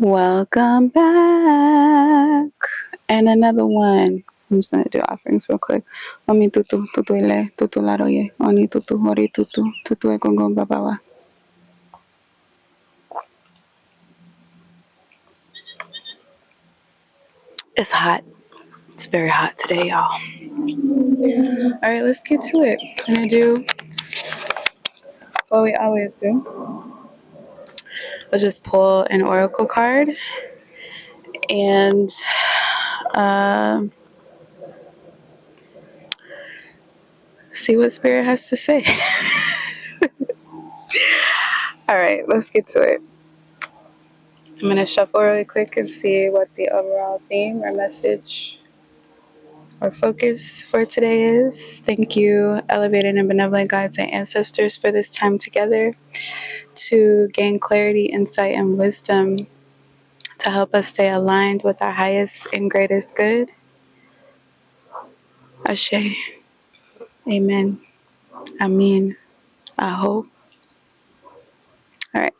Welcome back. And another one. I'm just gonna do offerings real quick. Mami tutu, tutu ile, tutu laroye, oni tutu, hori tutu, tutu ekongo babawa. It's hot. It's very hot today, y'all. All right, let's get to it. I'm gonna do what we always do. We'll just pull an oracle card and see what spirit has to say. All right, let's get to it. I'm going to shuffle really quick and see what the overall theme or message or focus for today is. Thank you, elevated and benevolent guides and ancestors, for this time together to gain clarity, insight, and wisdom to help us stay aligned with our highest and greatest good. Ashe. Amen. Amin. I hope. All right.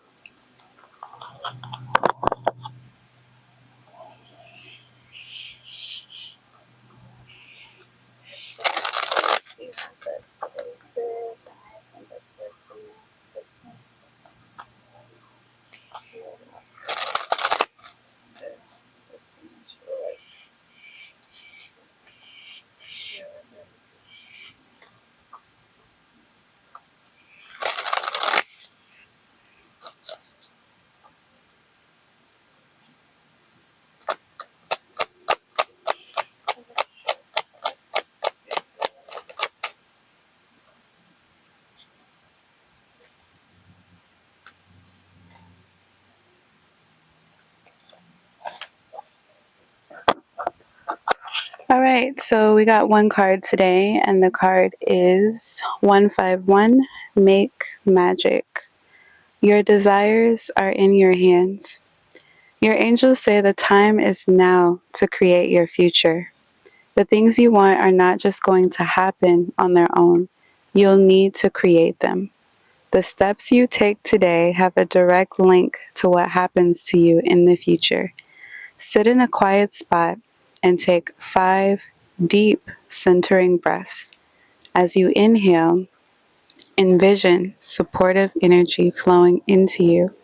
All right, so we got one card today, and the card is 151, Make Magic. Your desires are in your hands. Your angels say the time is now to create your future. The things you want are not just going to happen on their own. You'll need to create them. The steps you take today have a direct link to what happens to you in the future. Sit in a quiet spot and take 5 deep centering breaths. As you inhale, envision supportive energy flowing into you.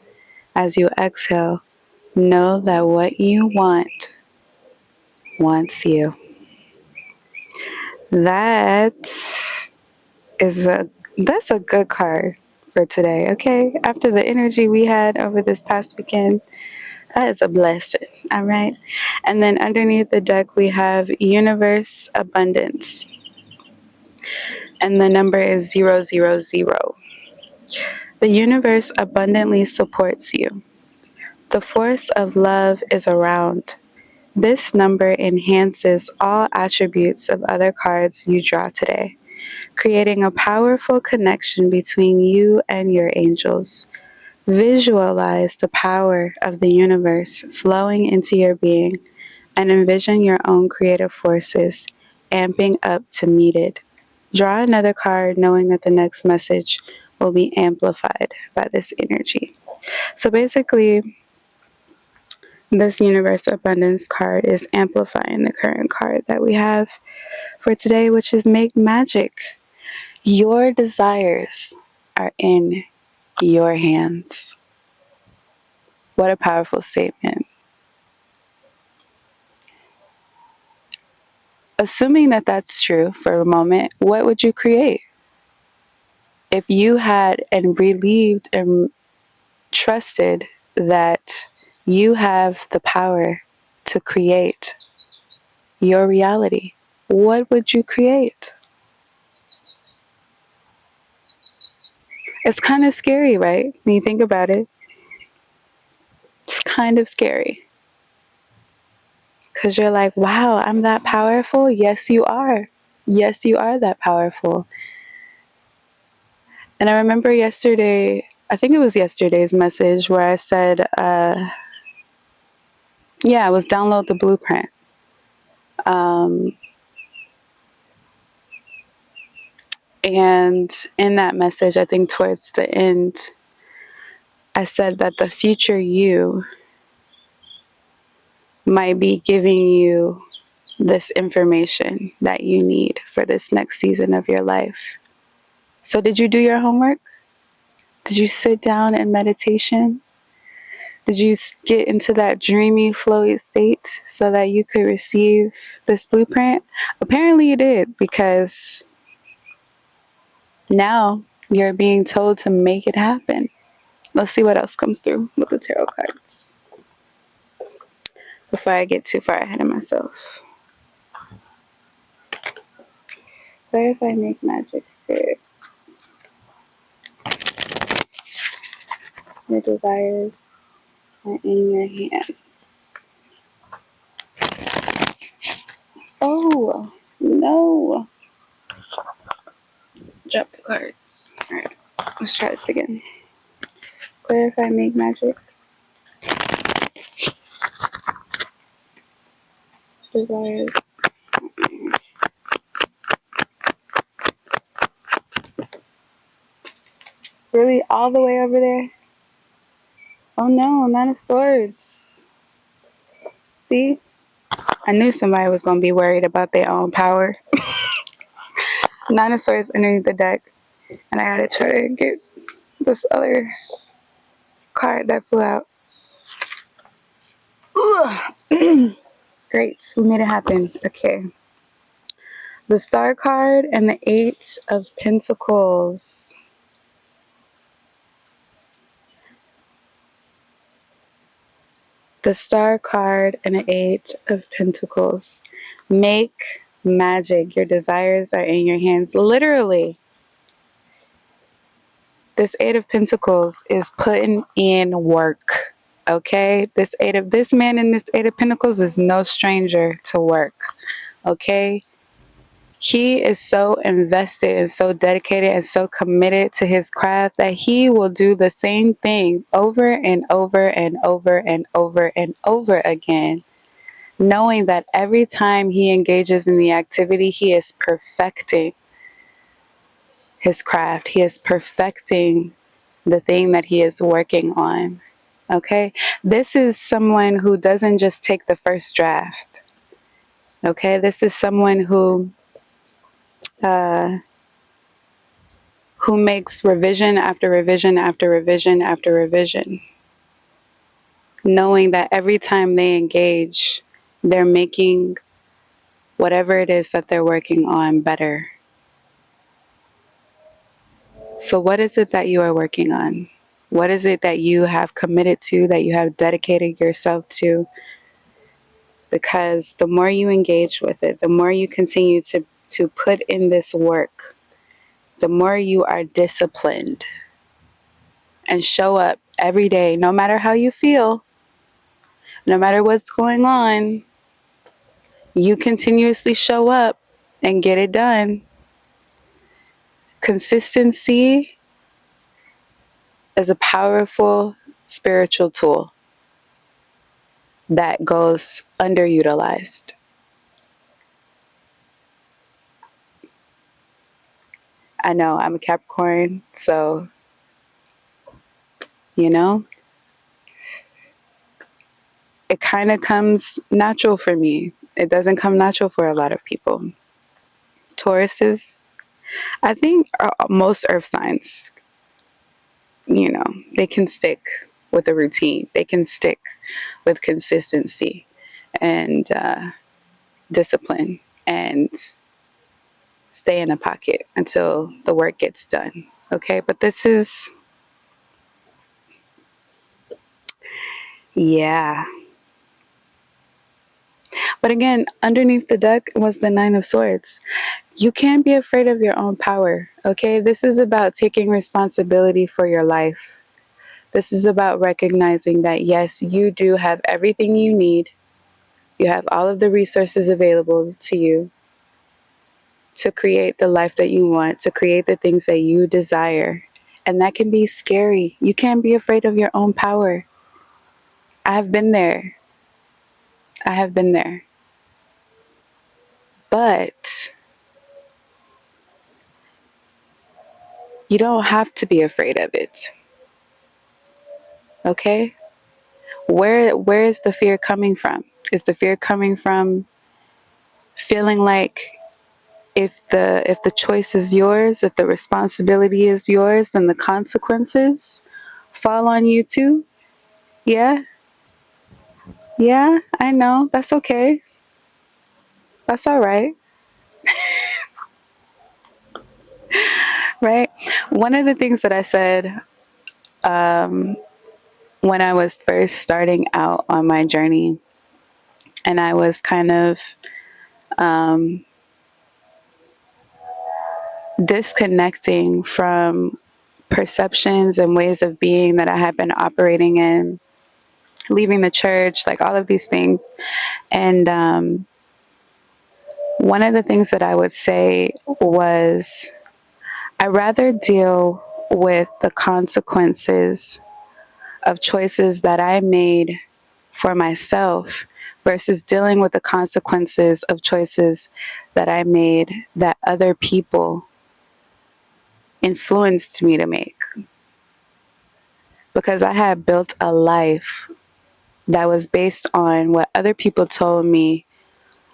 As you exhale, know that what you want wants you. That is that's a good card for today, okay? After the energy we had over this past weekend, that is a blessing, all right? And then underneath the deck, we have Universe Abundance. And the number is 000. The universe abundantly supports you. The force of love is around. This number enhances all attributes of other cards you draw today, creating a powerful connection between you and your angels. Visualize the power of the universe flowing into your being and envision your own creative forces amping up to meet it. Draw another card knowing that the next message will be amplified by this energy. So basically, this universe abundance card is amplifying the current card that we have for today, which is Make Magic. Your desires are in your hands. What a powerful statement. Assuming that that's true for a moment, what would you create? If you had and believed and trusted that you have the power to create your reality, what would you create? It's kind of scary, right? When you think about it, it's kind of scary. Because you're like, wow, I'm that powerful? Yes, you are. Yes, you are that powerful. And I remember yesterday, I think it was yesterday's message where I said, it was download the blueprint. And in that message, I think towards the end, I said that the future you might be giving you this information that you need for this next season of your life. So, did you do your homework? Did you sit down in meditation? Did you get into that dreamy, flowy state so that you could receive this blueprint? Apparently, you did, because now you're being told to make it happen. Let's see what else comes through with the tarot cards before I get too far ahead of myself. Clarify, make magic, spirit. Your desires are in your hands. Oh, no. Drop the cards. Alright, let's try this again. Clarify, make magic. Desires. Really, all the way over there? Oh no, Nine of Swords. See? I knew somebody was going to be worried about their own power. Nine of Swords underneath the deck. And I had to try to get this other card that flew out. Great, we made it happen. Okay. The Star card and the Eight of Pentacles. The Star card and the Eight of Pentacles. Make magic. Your desires are in your hands. Literally. This Eight of Pentacles is putting in work. Okay? This man in this Eight of Pentacles is no stranger to work. Okay? He is so invested and so dedicated and so committed to his craft that he will do the same thing over and over and over and over and over again, knowing that every time he engages in the activity, he is perfecting his craft. He is perfecting the thing that he is working on. Okay? This is someone who doesn't just take the first draft. Okay? This is someone who makes revision after revision after revision after revision, knowing that every time they engage, they're making whatever it is that they're working on better. So what is it that you are working on? What is it that you have committed to, that you have dedicated yourself to? Because the more you engage with it, the more you continue to put in this work, the more you are disciplined and show up every day, no matter how you feel, no matter what's going on, you continuously show up and get it done. Consistency is a powerful spiritual tool that goes underutilized. I know I'm a Capricorn, so, you know, it kind of comes natural for me. It doesn't come natural for a lot of people. Tauruses, I think most earth signs, you know, they can stick with a routine. They can stick with consistency and discipline and stay in a pocket until the work gets done. Okay, but this is, yeah. But again, underneath the deck was the Nine of Swords. You can't be afraid of your own power. Okay, this is about taking responsibility for your life. This is about recognizing that, yes, you do have everything you need. You have all of the resources available to you to create the life that you want, to create the things that you desire. And that can be scary. You can't be afraid of your own power. I have been there. I have been there. But you don't have to be afraid of it. Okay? Where is the fear coming from? Is the fear coming from feeling like if the choice is yours, if the responsibility is yours, then the consequences fall on you too? Yeah? Yeah, I know. That's okay. That's all right. Right? One of the things that I said um, when I was first starting out on my journey, and I was kind of um, disconnecting from perceptions and ways of being that I had been operating in, leaving the church, like all of these things. And one of the things that I would say was, I rather deal with the consequences of choices that I made for myself versus dealing with the consequences of choices that I made that other people influenced me to make. Because I had built a life that was based on what other people told me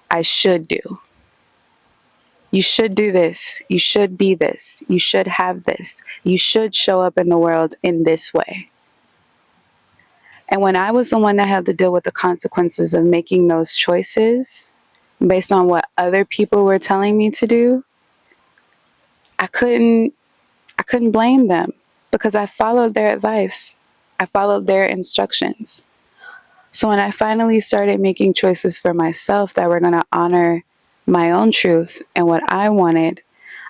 I should do. You should do this. You should be this. You should have this. You should show up in the world in this way. And when I was the one that had to deal with the consequences of making those choices based on what other people were telling me to do, I couldn't blame them because I followed their advice. I followed their instructions. So when I finally started making choices for myself that were going to honor my own truth and what I wanted,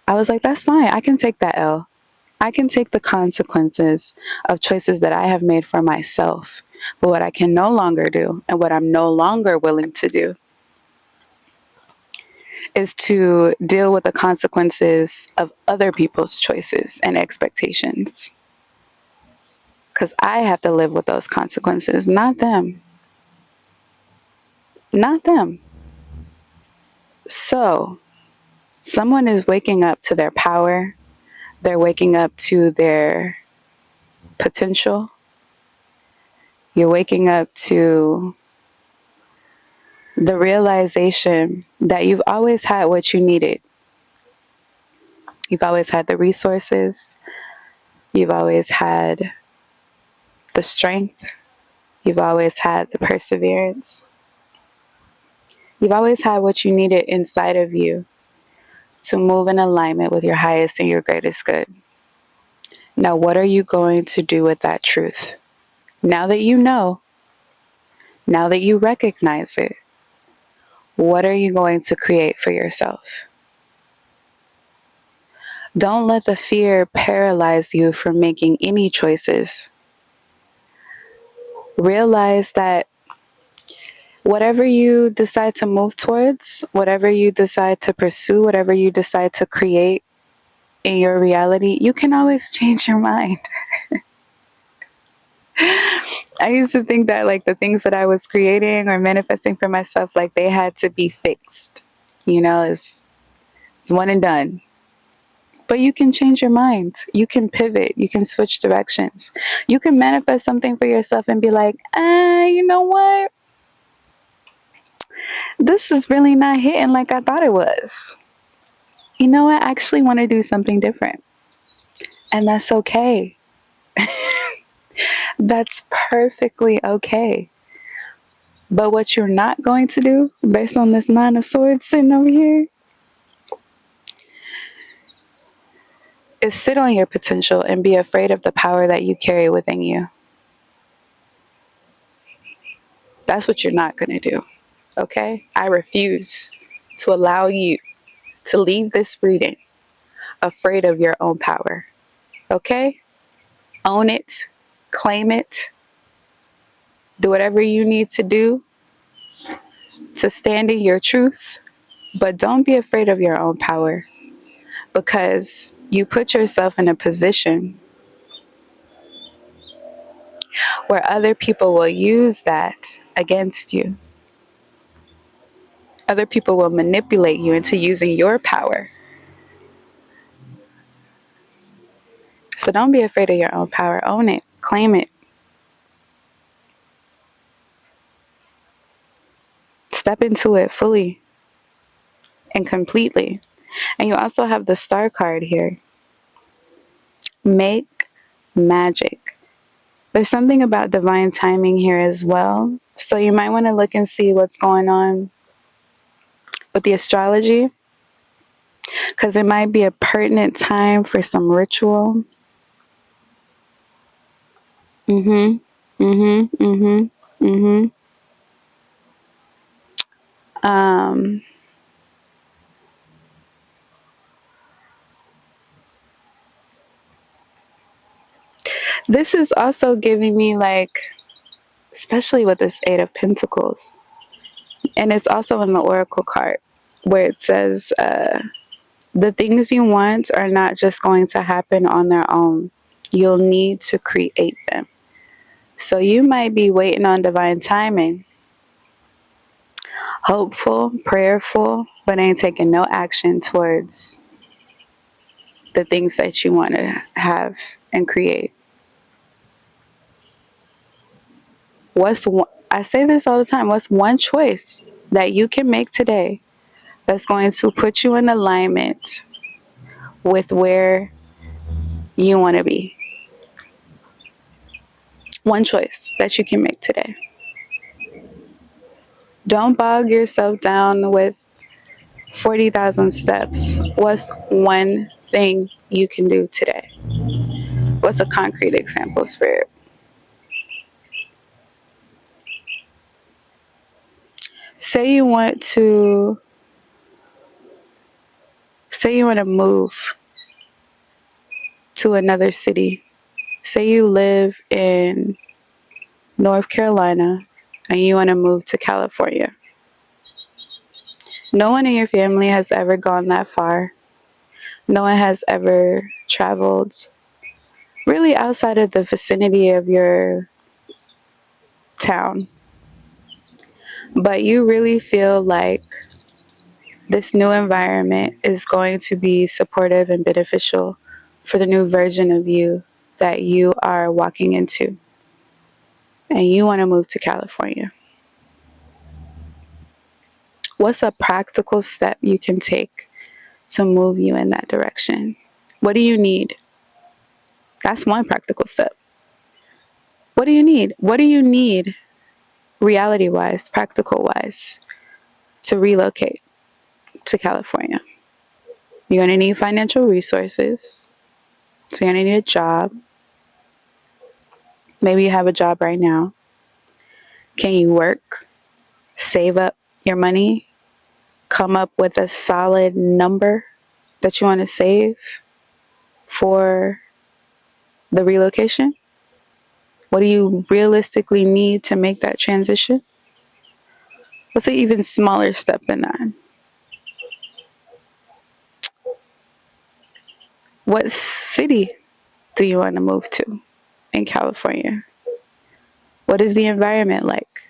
I was like, that's fine. I can take that L. I can take the consequences of choices that I have made for myself. But what I can no longer do and what I'm no longer willing to do is to deal with the consequences of other people's choices and expectations. Because I have to live with those consequences, not them. Not them. So, someone is waking up to their power, they're waking up to their potential, you're waking up to the realization that you've always had what you needed. You've always had the resources, you've always had the strength, you've always had the perseverance, you've always had what you needed inside of you to move in alignment with your highest and your greatest good. Now, what are you going to do with that truth? Now that you know, now that you recognize it, what are you going to create for yourself? Don't let the fear paralyze you from making any choices. Realize that whatever you decide to move towards, whatever you decide to pursue, whatever you decide to create in your reality, you can always change your mind. I used to think that like the things that I was creating or manifesting for myself, like they had to be fixed. It's one and done. But you can change your mind. You can pivot. You can switch directions. You can manifest something for yourself and be like, you know what? This is really not hitting like I thought it was. You know, I actually want to do something different. And that's okay. That's perfectly okay. But what you're not going to do, based on this Nine of Swords sitting over here, is sit on your potential and be afraid of the power that you carry within you. That's what you're not going to do. Okay? I refuse to allow you to leave this reading afraid of your own power. Okay? Own it, claim it, do whatever you need to do to stand in your truth, but don't be afraid of your own power because you put yourself in a position where other people will use that against you. Other people will manipulate you into using your power. So don't be afraid of your own power. Own it, claim it. Step into it fully and completely. And you also have the star card here. Make magic. There's something about divine timing here as well. So you might want to look and see what's going on with the astrology, because it might be a pertinent time for some ritual. Mhm. Mhm. Mhm. Mhm. Um this is also giving me, like, especially with this 8 of Pentacles. And it's also in the Oracle card where it says the things you want are not just going to happen on their own. You'll need to create them. So you might be waiting on divine timing, hopeful, prayerful, but ain't taking no action towards the things that you want to have and create. I say this all the time, what's one choice that you can make today that's going to put you in alignment with where you want to be? One choice that you can make today. Don't bog yourself down with 40,000 steps. What's one thing you can do today? What's a concrete example, Spirit? Say you want to move to another city. Say you live in North Carolina and you want to move to California. No one in your family has ever gone that far. No one has ever traveled really outside of the vicinity of your town. But you really feel like this new environment is going to be supportive and beneficial for the new version of you that you are walking into. And you want to move to California. What's a practical step you can take to move you in that direction? What do you need? That's one practical step. What do you need? What do you need, reality wise, practical wise, to relocate to California? You're going to need financial resources. So you're going to need a job. Maybe you have a job right now. Can you work, save up your money, come up with a solid number that you want to save for the relocation? What do you realistically need to make that transition? What's an even smaller step than that? What city do you want to move to in California? What is the environment like?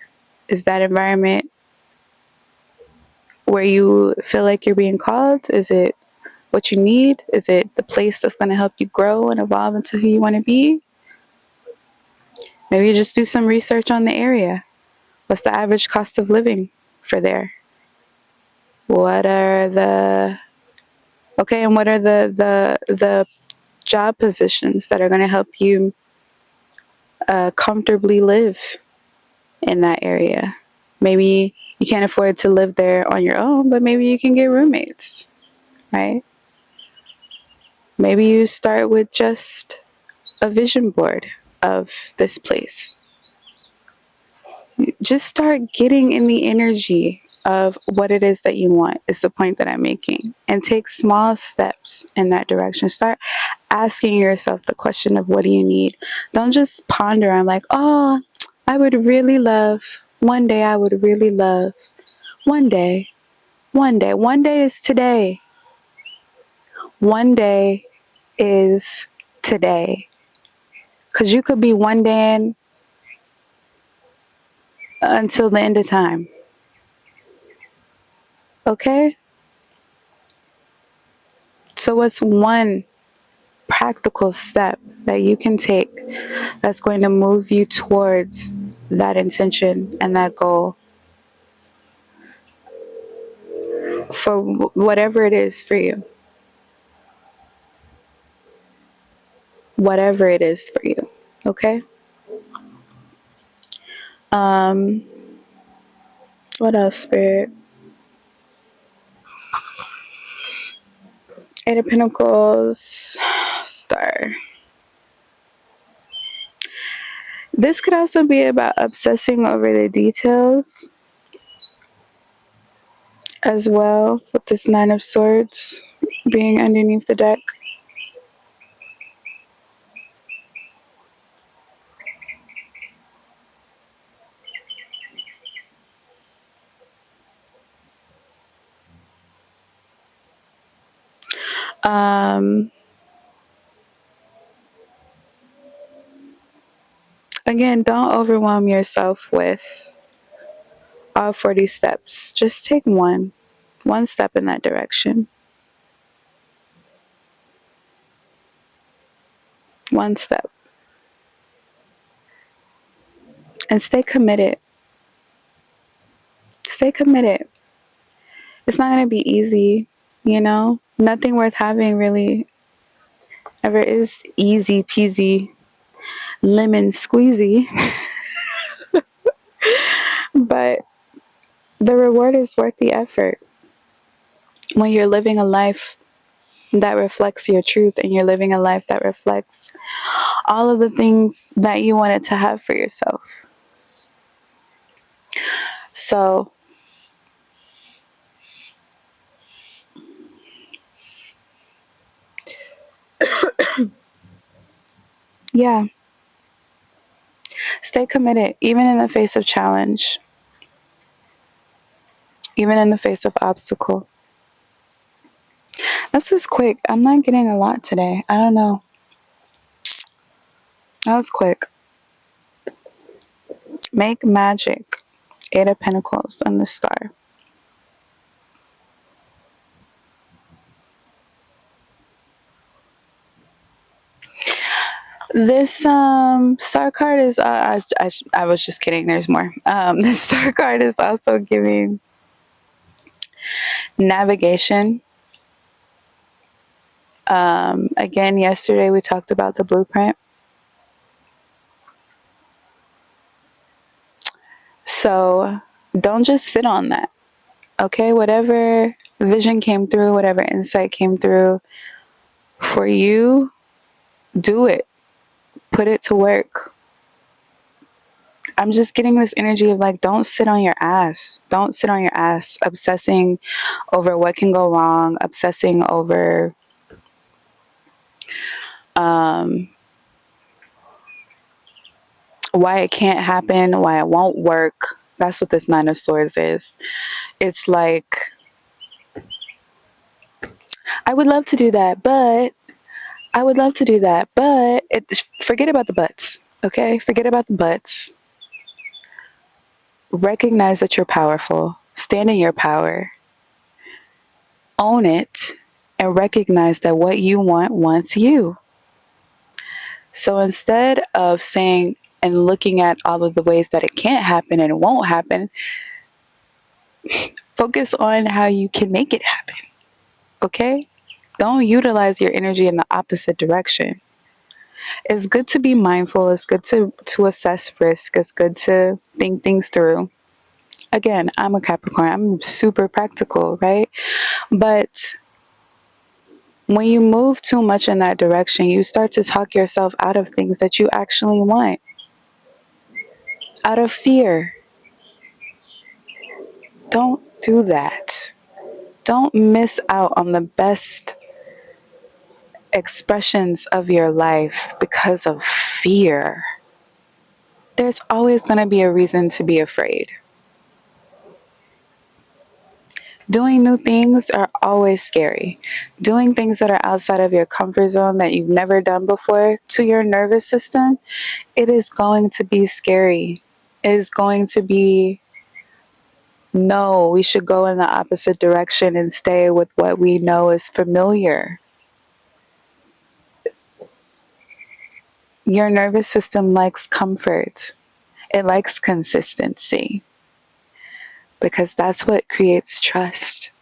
Is that environment where you feel like you're being called? Is it what you need? Is it the place that's going to help you grow and evolve into who you want to be? Maybe you just do some research on the area. What's the average cost of living for there? What are the the job positions that are going to help you comfortably live in that area? Maybe you can't afford to live there on your own, but maybe you can get roommates, right? Maybe you start with just a vision board of this place. Just start getting in the energy of what it is that you want, is the point that I'm making. And take small steps in that direction. Start asking yourself the question of what do you need? Don't just ponder on like, oh, I would really love, one day I would really love, one day, one day. One day is today. One day is today. Because you could be one day in until the end of time. Okay? So what's one practical step that you can take that's going to move you towards that intention and that goal? for whatever it is for you. Whatever it is for you. Okay? Um, what else, Spirit? Eight of Pentacles, Star. This could also be about obsessing over the details as well, with this Nine of Swords being underneath the deck. Again, don't overwhelm yourself with all 40 steps. Just take one step in that direction. One step. And stay committed. Stay committed. It's not going to be easy, you know? Nothing worth having really ever is easy peasy, lemon squeezy. But the reward is worth the effort. When you're living a life that reflects your truth and you're living a life that reflects all of the things that you wanted to have for yourself. So, yeah, stay committed, even in the face of challenge, even in the face of obstacle. This is quick. I'm not getting a lot today. I don't know. That was quick. Make magic. Eight of Pentacles and the Star. This star card is I was just kidding, there's more. This star card is also giving navigation. Again, yesterday we talked about the blueprint. So don't just sit on that. Okay, whatever vision came through, whatever insight came through for you, do it. Put it to work. I'm just getting this energy of like, don't sit on your ass. Don't sit on your ass obsessing over what can go wrong, obsessing over why it can't happen, why it won't work. That's what this Nine of Swords is. It's like, I would love to do that, but I would love to do that, but forget about the buts, okay? Forget about the buts. Recognize that you're powerful. Stand in your power. Own it and recognize that what you want wants you. So instead of saying and looking at all of the ways that it can't happen and it won't happen, focus on how you can make it happen. Okay? Don't utilize your energy in the opposite direction. It's good to be mindful. It's good to assess risk. It's good to think things through. Again, I'm a Capricorn. I'm super practical, right? But when you move too much in that direction, you start to talk yourself out of things that you actually want. Out of fear. Don't do that. Don't miss out on the best expressions of your life because of fear. There's always going to be a reason to be afraid. Doing new things are always scary. Doing things that are outside of your comfort zone that you've never done before to your nervous system, it is going to be scary. It is going to be, no, we should go in the opposite direction and stay with what we know is familiar. Your nervous system likes comfort. It likes consistency because that's what creates trust.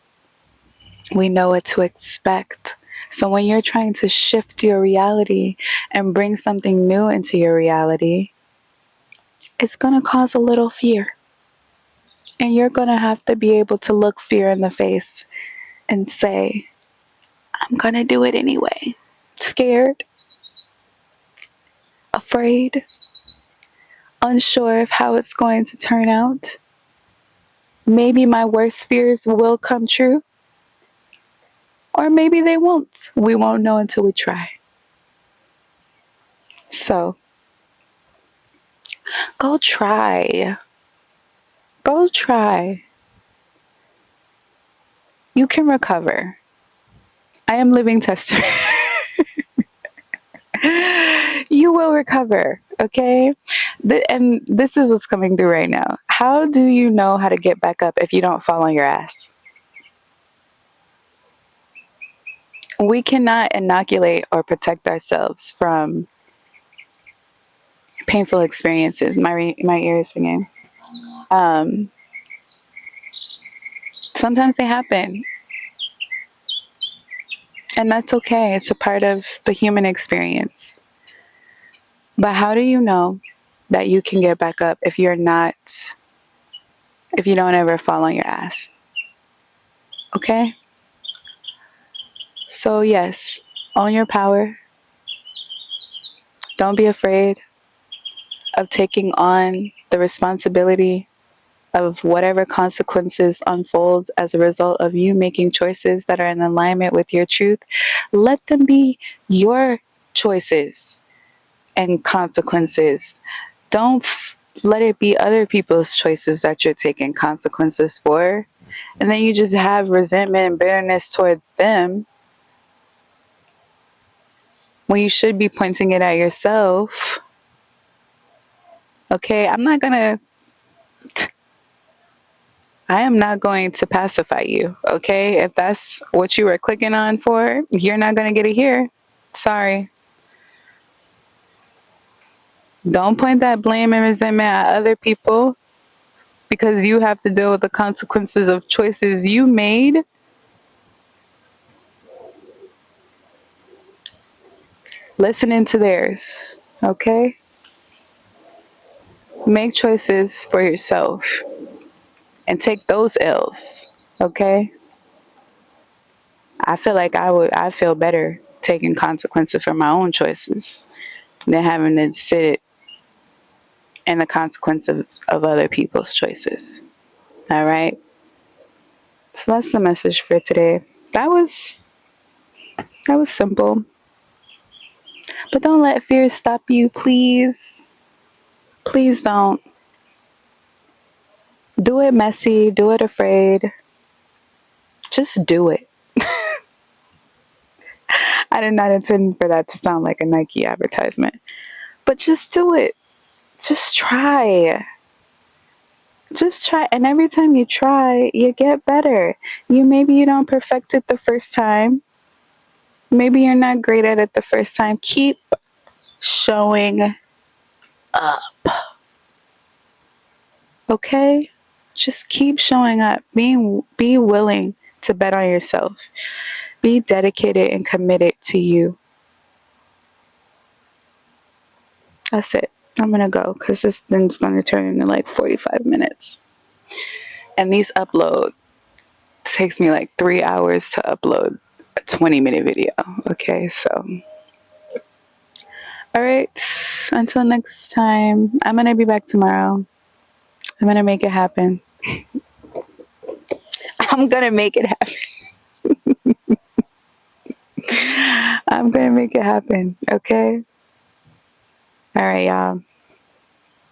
We know what to expect. So when you're trying to shift your reality and bring something new into your reality, it's going to cause a little fear. And you're going to have to be able to look fear in the face and say, I'm going to do it anyway. Scared, afraid, unsure of how it's going to turn out. Maybe my worst fears will come true, or maybe they won't. We won't know until we try. So, go try. Go try. You can recover. I am living testament. You will recover, okay? And this is what's coming through right now. How do you know how to get back up if you don't fall on your ass? We cannot inoculate or protect ourselves from painful experiences. My ear is ringing. Sometimes they happen, and that's okay. It's a part of the human experience. But how do you know that you can get back up if you don't ever fall on your ass? Okay? So, yes, own your power. Don't be afraid of taking on the responsibility of whatever consequences unfold as a result of you making choices that are in alignment with your truth. Let them be your choices and consequences. Don't let it be other people's choices that you're taking consequences for. And then you just have resentment and bitterness towards them when you should be pointing it at yourself. Okay, I am not going to pacify you. Okay, if that's what you were clicking on for, you're not going to get it here. Sorry. Don't point that blame and resentment at other people because you have to deal with the consequences of choices you made. Listening to theirs. Okay? Make choices for yourself and take those L's. Okay? I feel like I feel better taking consequences for my own choices than having to sit in the consequences of other people's choices. All right? So that's the message for today. That was simple. But don't let fear stop you, please. Please don't. Do it messy, do it afraid. Just do it. I did not intend for that to sound like a Nike advertisement. But just do it. Just try. Just try. And every time you try, you get better. Maybe you don't perfect it the first time. Maybe you're not great at it the first time. Keep showing up. Okay? Just keep showing up. Be willing to bet on yourself. Be dedicated and committed to you. That's it. I'm going to go because this thing's going to turn into like 45 minutes. And these upload takes me like 3 hours to upload a 20-minute video. Okay, so. All right. Until next time, I'm going to be back tomorrow. I'm going to make it happen. I'm going to make it happen. I'm going to make it happen. Okay? All right, y'all.